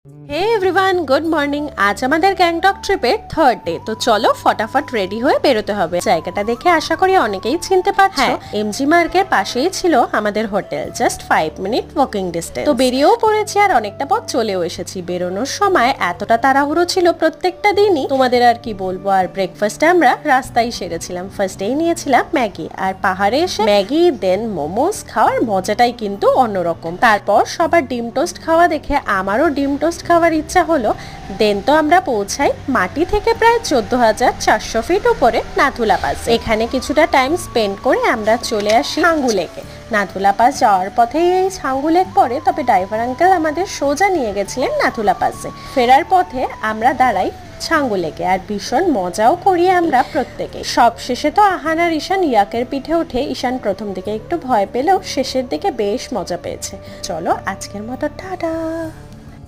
Hey everyone good morning. आज हमारे গ্যাংটক ট্রিপের থার্ড ডে। তো চলো ফটাফট রেডি হয়ে বেরোতে হবে। জায়গাটা দেখে আশা করি অনেকেই চিনতে পারছো। হ্যাঁ, এমজি মার্কের পাশেই ছিল আমাদের hotel, just 5 minute walking distance. তো বেরিয়েও পড়েছি আর অনেকটা পথ চলেও এসেছি। বেরোনোর সময় এতটা তাড়াহুড়ো ছিল প্রত্যেকটা দিনই, তোমাদের আর কি বলবো। আর ব্রেকফাস্টে আমরা রাস্তায় সেরেছিলাম। ফার্স্টেই নিয়েছিলাম ম্যাগি, আর পাহাড়ে এসে ম্যাগি দেন মোমোস খাওয়ার মজাটাই কিন্তু অন্যরকম। তারপর সবার ডিম টোস্ট খাওয়া দেখে আমারও ডিম টোস্ট খাওয়ার ইচ্ছা হলো। দেন তো আমরা পৌঁছাই মাটি থেকে প্রায় 14,400 ফিট উপরে নাথুলা পাস। এখানে কিছুটা টাইম স্পেন্ড করে আমরা চলে আসি ছাঙ্গু লেকে। নাথুলা পাস যাওয়ার পথেই এই ছাঙ্গু লেক পড়ে, তবে ড্রাইভার আঙ্কেল আমাদের সোজা নিয়ে গেছিলেন নাথুলা পাসে। ফেরার পথে আমরা দাঁড়াই ছাঙ্গু লেকে, আর ভীষণ মজাও করি আমরা প্রত্যেকে। সব শেষে তো আহান আর ঈশান ইয়াকের পিঠে উঠে ঈশান প্রথম দিকে একটু ভয় পেলেও শেষের দিকে বেশ মজা পেয়েছে। চলো আজকের মতো টাটা।